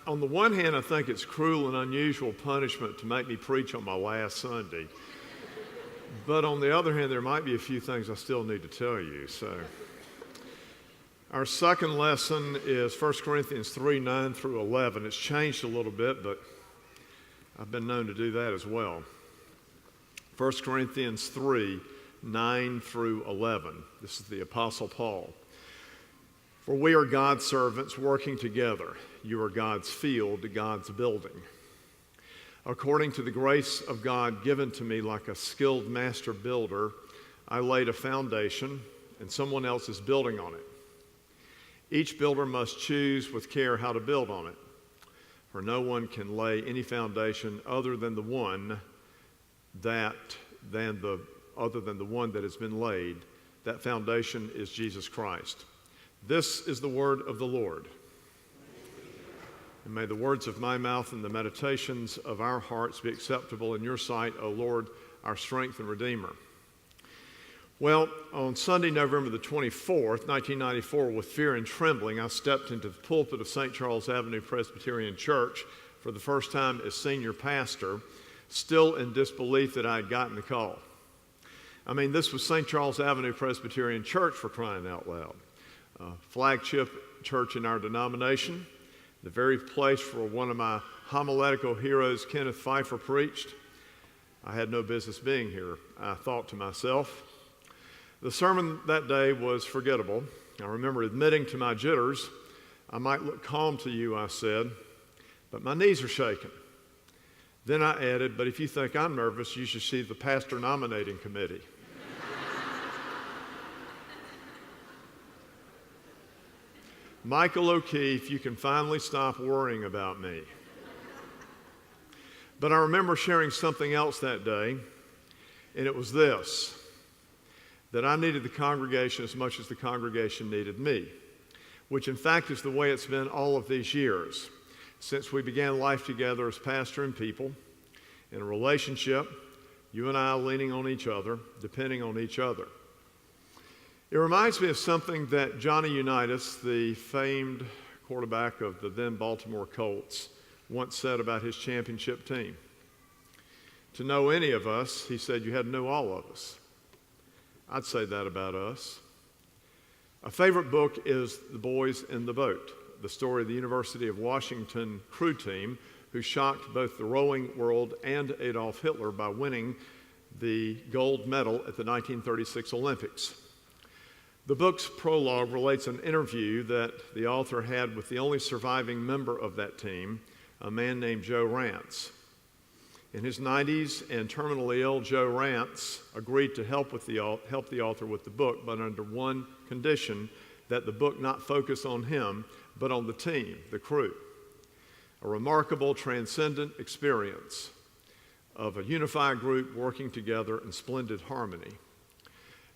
On the one hand, I think it's cruel and unusual punishment to make me preach on my last Sunday. But on the other hand, there might be a few things I still need to tell you. So, our second lesson is 1 Corinthians 3, 9 through 11. It's changed a little bit, but I've been known to do that as well. 1 Corinthians 3, 9 through 11. This is the Apostle Paul. For we are God's servants working together. You are God's field, God's building. According to the grace of God given to me like a skilled master builder, I laid a foundation and someone else is building on it. Each builder must choose with care how to build on it. For no one can lay any foundation other than the one that has been laid. That foundation is Jesus Christ. This is the word of the Lord. And may the words of my mouth and the meditations of our hearts be acceptable in your sight, O Lord, our strength and Redeemer. Well, on Sunday, November the 24th, 1994, with fear and trembling, I stepped into the pulpit of St. Charles Avenue Presbyterian Church for the first time as senior pastor, still in disbelief that I had gotten the call. I mean, this was St. Charles Avenue Presbyterian Church, for crying out loud. Flagship church in our denomination, the very place where one of my homiletical heroes, Kenneth Pfeiffer, preached. I had no business being here, I thought to myself. The sermon that day was forgettable. I remember admitting to my jitters. I might look calm to you, I said, but my knees are shaking. Then I added, but if you think I'm nervous, you should see the pastor nominating committee. Michael O'Keefe, you can finally stop worrying about me. But I remember sharing something else that day, and it was this, that I needed the congregation as much as the congregation needed me, which in fact is the way it's been all of these years, since we began life together as pastor and people, in a relationship, you and I leaning on each other, depending on each other. It reminds me of something that Johnny Unitas, the famed quarterback of the then Baltimore Colts, once said about his championship team. To know any of us, he said, you had to know all of us. I'd say that about us. A favorite book is The Boys in the Boat, the story of the University of Washington crew team who shocked both the rowing world and Adolf Hitler by winning the gold medal at the 1936 Olympics. The book's prologue relates an interview that the author had with the only surviving member of that team, a man named Joe Rance. In his 90s and terminally ill, Joe Rance agreed to help the author with the book, but under one condition, that the book not focus on him, but on the team, the crew. A remarkable, transcendent experience of a unified group working together in splendid harmony.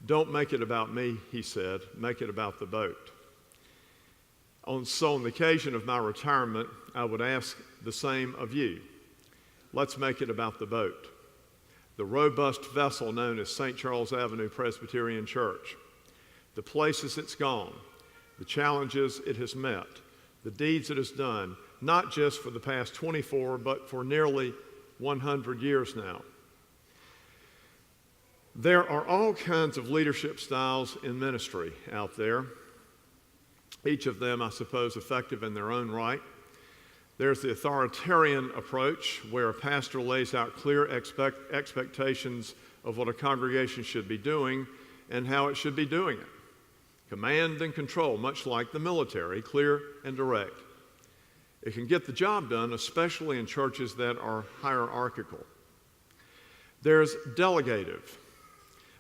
Don't make it about me, he said, make it about the boat. So on the occasion of my retirement, I would ask the same of you. Let's make it about the boat, the robust vessel known as St. Charles Avenue Presbyterian Church, the places it's gone, the challenges it has met, the deeds it has done, not just for the past 24, but for nearly 100 years now. There are all kinds of leadership styles in ministry out there, each of them, I suppose, effective in their own right. There's the authoritarian approach, where a pastor lays out clear expectations of what a congregation should be doing and how it should be doing it. Command and control, much like the military, clear and direct. It can get the job done, especially in churches that are hierarchical. There's delegative,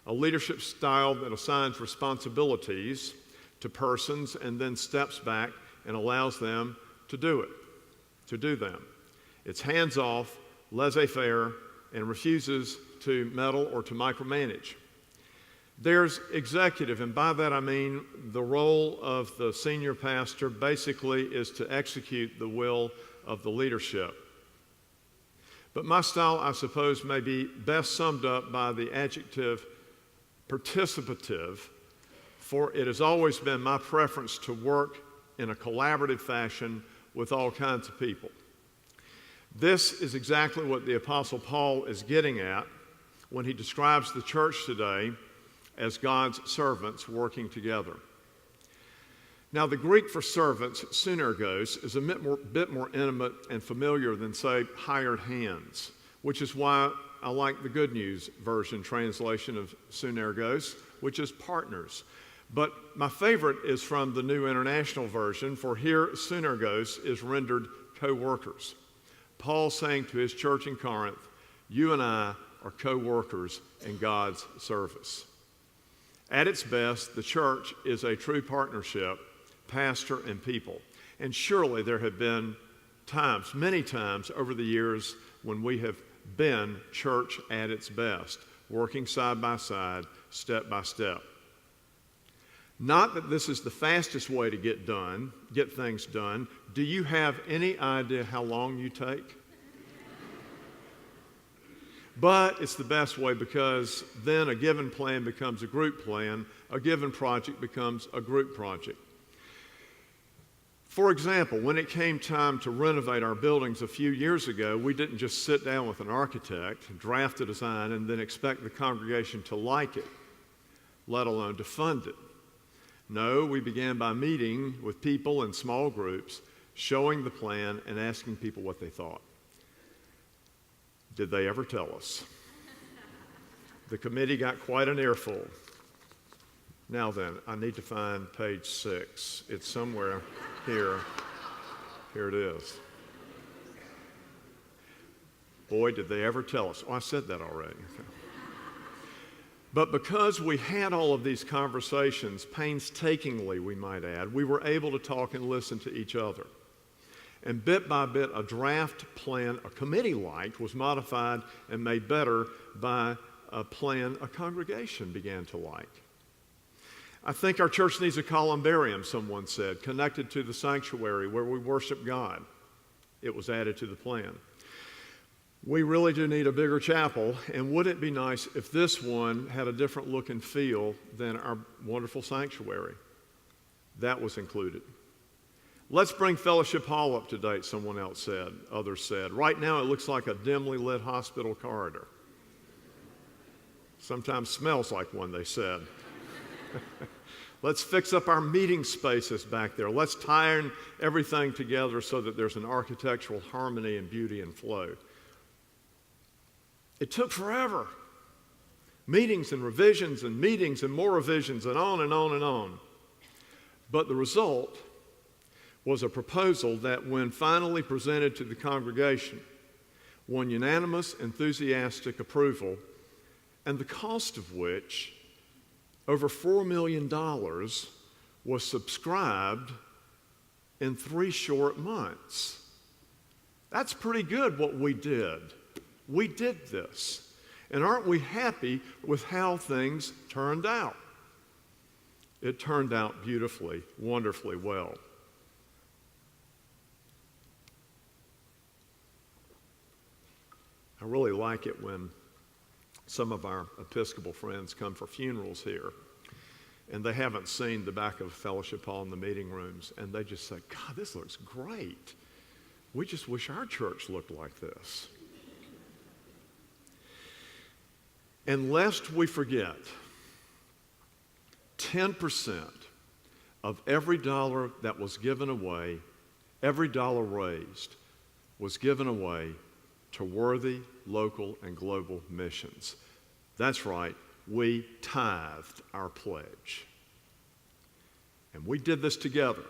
a leadership style that assigns responsibilities to persons and then steps back and allows them to do them. It's hands-off, laissez-faire, and refuses to meddle or to micromanage. There's executive, and by that I mean the role of the senior pastor basically is to execute the will of the leadership. But my style, I suppose, may be best summed up by the adjective participative, for it has always been my preference to work in a collaborative fashion with all kinds of people. This is exactly what the Apostle Paul is getting at when he describes the church today as God's servants working together. Now, the Greek for servants, synergos, is a bit more intimate and familiar than, say, hired hands, which is why I like the Good News version translation of synergos, which is partners. But my favorite is from the New International Version, for here synergos is rendered co-workers. Paul saying to his church in Corinth, you and I are co-workers in God's service. At its best, the church is a true partnership, pastor and people. And surely there have been times, many times over the years, when we have been church at its best, working side by side, step by step. Not that this is the fastest way to get things done. Do you have any idea how long you take? But it's the best way, because then a given plan becomes a group plan, a given project becomes a group project. For example, when it came time to renovate our buildings a few years ago, we didn't just sit down with an architect, draft a design, and then expect the congregation to like it, let alone to fund it. No, we began by meeting with people in small groups, showing the plan and asking people what they thought. Did they ever tell us? The committee got quite an earful. Now then, I need to find page 6. It's somewhere here. Here it is. Boy, did they ever tell us. Oh, I said that already. Okay. But because we had all of these conversations, painstakingly, we might add, we were able to talk and listen to each other. And bit by bit, a draft plan a committee liked was modified and made better by a plan a congregation began to like. I think our church needs a columbarium, someone said, connected to the sanctuary where we worship God. It was added to the plan. We really do need a bigger chapel, and wouldn't it be nice if this one had a different look and feel than our wonderful sanctuary? That was included. Let's bring Fellowship Hall up to date, someone else said, others said. Right now it looks like a dimly lit hospital corridor. Sometimes smells like one, they said. Let's fix up our meeting spaces back there. Let's tie everything together so that there's an architectural harmony and beauty and flow. It took forever. Meetings and revisions and meetings and more revisions and on and on and on. But the result was a proposal that, when finally presented to the congregation, won unanimous, enthusiastic approval, and the cost of which, over $4 million, was subscribed in 3 short months. That's pretty good what we did. We did this. And aren't we happy with how things turned out? It turned out beautifully, wonderfully well. I really like it when some of our Episcopal friends come for funerals here, and they haven't seen the back of Fellowship Hall in the meeting rooms, and they just say, God, this looks great. We just wish our church looked like this. And lest we forget, 10% of every dollar that was given away, every dollar raised, was given away to worthy local and global missions. That's right, we tithed our pledge. And we did this together,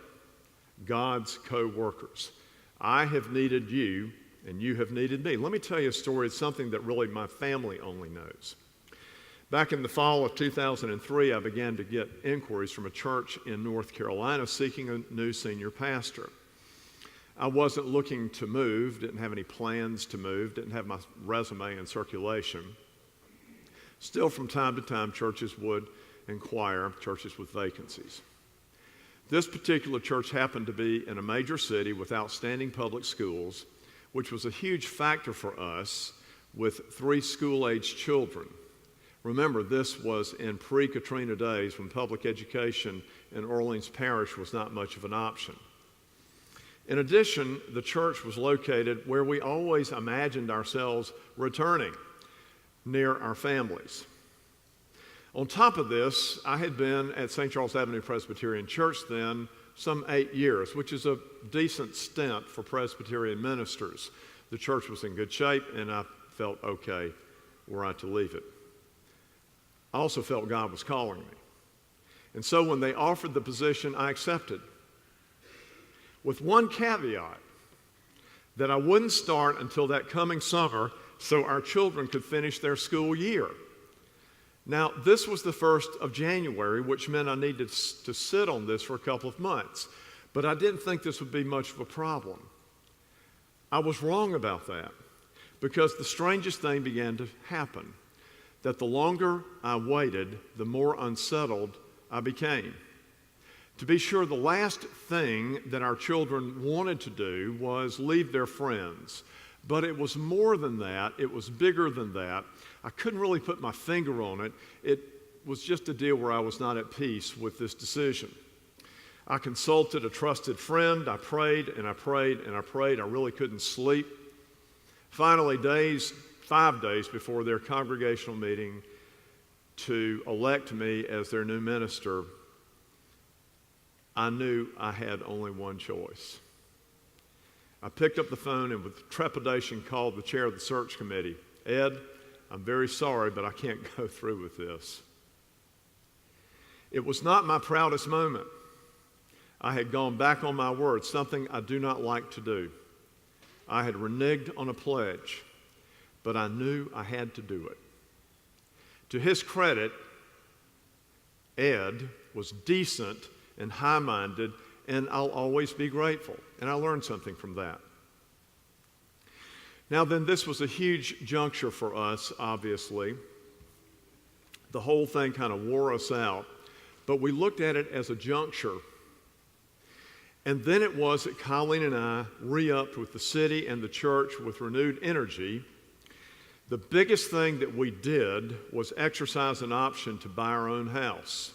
God's co-workers. I have needed you, and you have needed me. Let me tell you a story. It's something that really my family only knows. Back in the fall of 2003, I began to get inquiries from a church in North Carolina seeking a new senior pastor. I wasn't looking to move, didn't have any plans to move, didn't have my resume in circulation. Still, from time to time, churches would inquire, churches with vacancies. This particular church happened to be in a major city with outstanding public schools, which was a huge factor for us with 3 school-aged children. Remember, this was in pre-Katrina days when public education in Orleans Parish was not much of an option. In addition, the church was located where we always imagined ourselves returning, near our families. On top of this, I had been at St. Charles Avenue Presbyterian Church then some 8 years, which is a decent stint for Presbyterian ministers. The church was in good shape, and I felt okay were I to leave it. I also felt God was calling me. And so when they offered the position, I accepted, with one caveat, that I wouldn't start until that coming summer so our children could finish their school year. Now, this was the 1st of January, which meant I needed to sit on this for a couple of months. But I didn't think this would be much of a problem. I was wrong about that, because the strangest thing began to happen, that the longer I waited, the more unsettled I became. To be sure, the last thing that our children wanted to do was leave their friends. But it was more than that. It was bigger than that. I couldn't really put my finger on it. It was just a deal where I was not at peace with this decision. I consulted a trusted friend. I prayed and I prayed and I prayed. I really couldn't sleep. Finally, 5 days before their congregational meeting to elect me as their new minister, I knew I had only one choice. I picked up the phone and with trepidation called the chair of the search committee. Ed, I'm very sorry, but I can't go through with this. It was not my proudest moment. I had gone back on my word, something I do not like to do. I had reneged on a pledge, but I knew I had to do it. To his credit, Ed was decent and high-minded, and I'll always be grateful. And I learned something from that. Now then, this was a huge juncture for us, obviously. The whole thing kind of wore us out, but we looked at it as a juncture. And then it was that Colleen and I re-upped with the city and the church with renewed energy. The biggest thing that we did was exercise an option to buy our own house.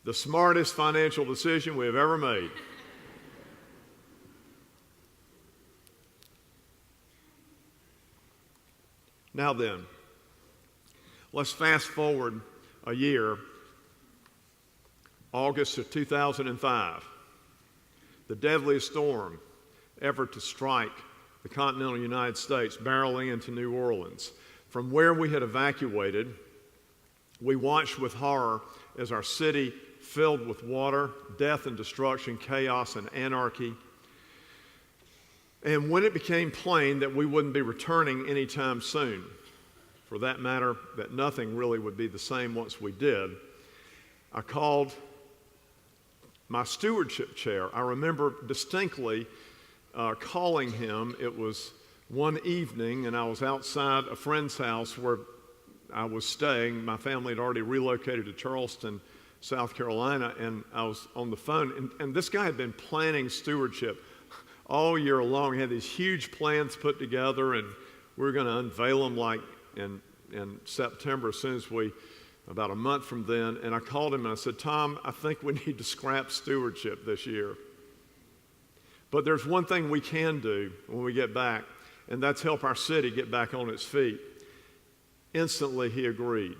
The smartest financial decision we have ever made. Now then, let's fast forward a year, August of 2005. The deadliest storm ever to strike the continental United States, barreling into New Orleans. From where we had evacuated, we watched with horror as our city filled with water, death and destruction, chaos and anarchy. And when it became plain that we wouldn't be returning anytime soon, for that matter, that nothing really would be the same once we did, I called my stewardship chair. I remember distinctly calling him. It was one evening, and I was outside a friend's house where I was staying. My family had already relocated to Charleston, South Carolina, and I was on the phone. And this guy had been planning stewardship all year long. He had these huge plans put together, and we were going to unveil them like in September, as soon as about a month from then. And I called him and I said, Tom, I think we need to scrap stewardship this year. But there's one thing we can do when we get back, and that's help our city get back on its feet. Instantly, he agreed.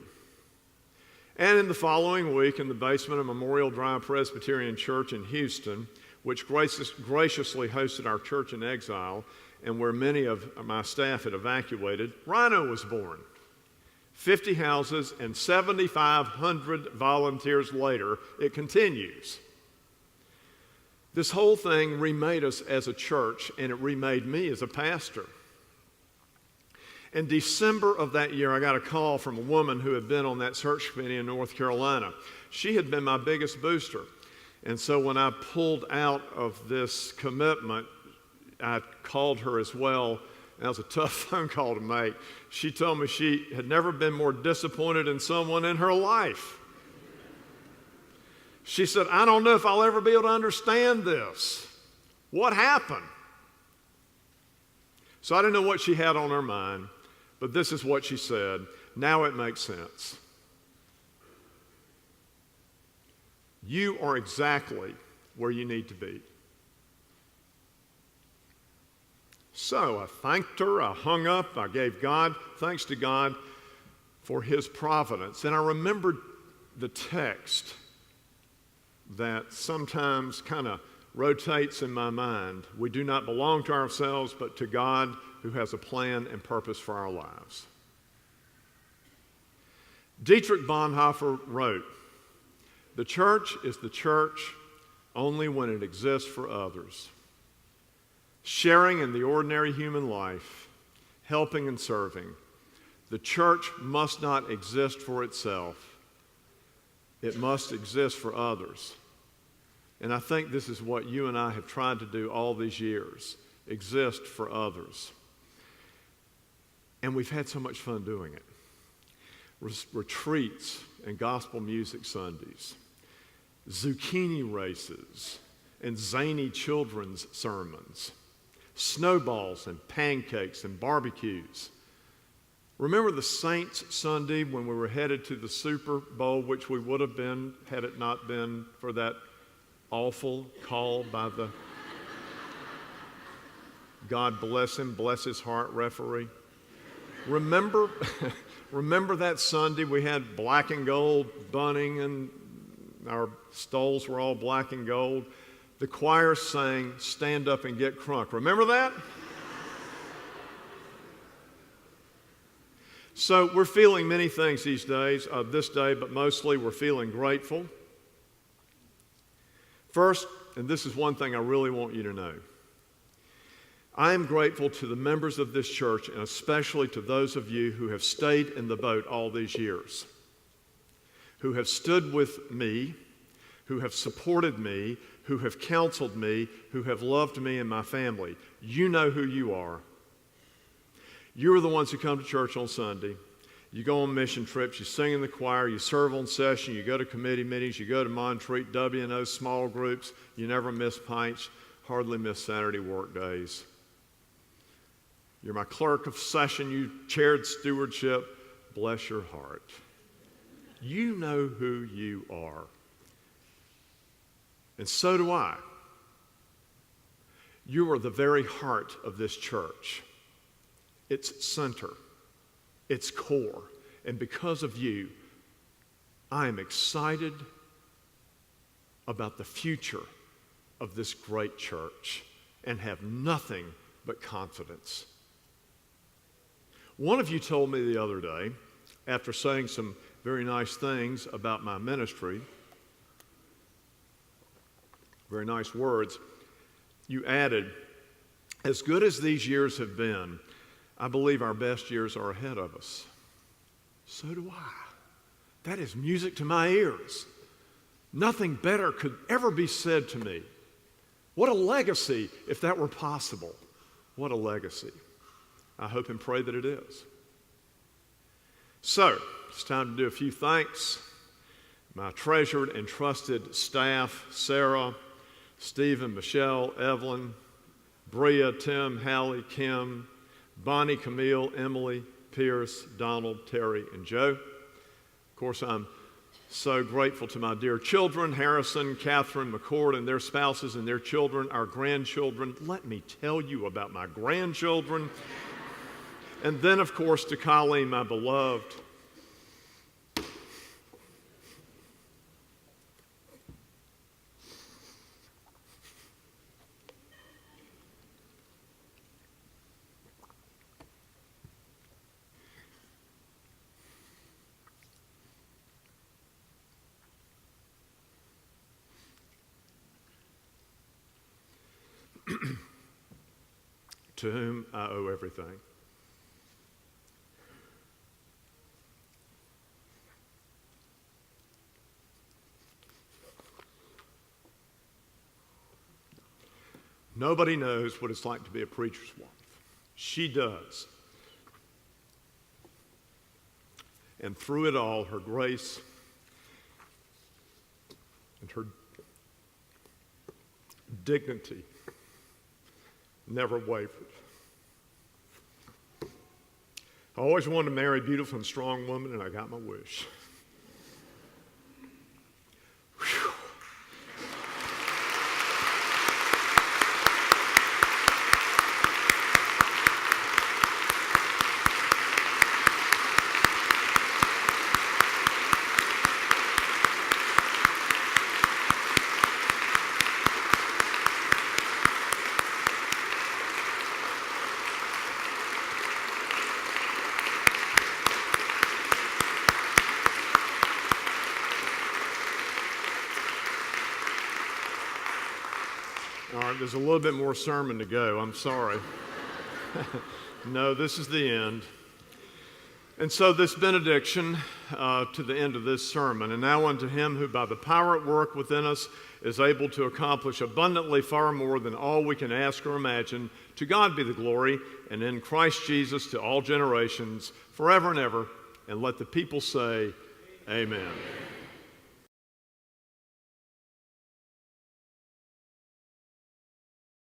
And in the following week, in the basement of Memorial Drive Presbyterian Church in Houston, which graciously hosted our church in exile, and where many of my staff had evacuated, Rhino was born. 50 houses and 7,500 volunteers later, it continues. This whole thing remade us as a church, and it remade me as a pastor. In December of that year, I got a call from a woman who had been on that search committee in North Carolina. She had been my biggest booster. And so when I pulled out of this commitment, I called her as well. That was a tough phone call to make. She told me she had never been more disappointed in someone in her life. She said, I don't know if I'll ever be able to understand this. What happened? So I didn't know what she had on her mind, but this is what she said. Now it makes sense. You are exactly where you need to be. So I thanked her, I hung up, I gave thanks to God for his providence. And I remembered the text that sometimes kind of rotates in my mind. We do not belong to ourselves, but to God who has a plan and purpose for our lives. Dietrich Bonhoeffer wrote, "The church is the church only when it exists for others. Sharing in the ordinary human life, helping and serving. The church must not exist for itself. It must exist for others." And I think this is what you and I have tried to do all these years, exist for others. And we've had so much fun doing it. Retreats and gospel music Sundays, zucchini races and zany children's sermons, snowballs and pancakes and barbecues. Remember the Saints Sunday when we were headed to the Super Bowl, which we would have been had it not been for that awful call by the God bless him, bless his heart referee? Remember that Sunday we had black and gold bunting and our stoles were all black and gold. The choir sang "Stand Up and Get Crunk." Remember that? So we're feeling many things these days, this day, but mostly we're feeling grateful. First, and this is one thing I really want you to know, I am grateful to the members of this church and especially to those of you who have stayed in the boat all these years, who have stood with me, who have supported me, who have counseled me, who have loved me and my family. You know who you are. You are the ones who come to church on Sunday. You go on mission trips, you sing in the choir, you serve on session, you go to committee meetings, you go to Montreat, W&O small groups, you never miss pints, hardly miss Saturday work days. You're my clerk of session, you chaired stewardship, bless your heart. You know who you are. And so do I. You are the very heart of this church. Its center, its core. And because of you, I am excited about the future of this great church and have nothing but confidence. One of you told me the other day, after saying some very nice things about my ministry, very nice words, you added, "As good as these years have been, I believe our best years are ahead of us." So do I. That is music to my ears. Nothing better could ever be said to me. What a legacy, if that were possible. What a legacy. I hope and pray that it is. So, it's time to do a few thanks. My treasured and trusted staff, Sarah, Stephen, Michelle, Evelyn, Bria, Tim, Hallie, Kim, Bonnie, Camille, Emily, Pierce, Donald, Terry, and Joe. Of course, I'm so grateful to my dear children, Harrison, Catherine, McCord, and their spouses and their children, our grandchildren. Let me tell you about my grandchildren. And then, of course, to Colleen, my beloved. To whom I owe everything. Nobody knows what it's like to be a preacher's wife. She does. And through it all, her grace and her dignity never wavered. I always wanted to marry a beautiful and strong woman, and I got my wish. Whew. All right, there's a little bit more sermon to go. I'm sorry. No, this is the end. And so this benediction to the end of this sermon. And now unto him who by the power at work within us is able to accomplish abundantly far more than all we can ask or imagine, to God be the glory, and in Christ Jesus to all generations, forever and ever. And let the people say, Amen.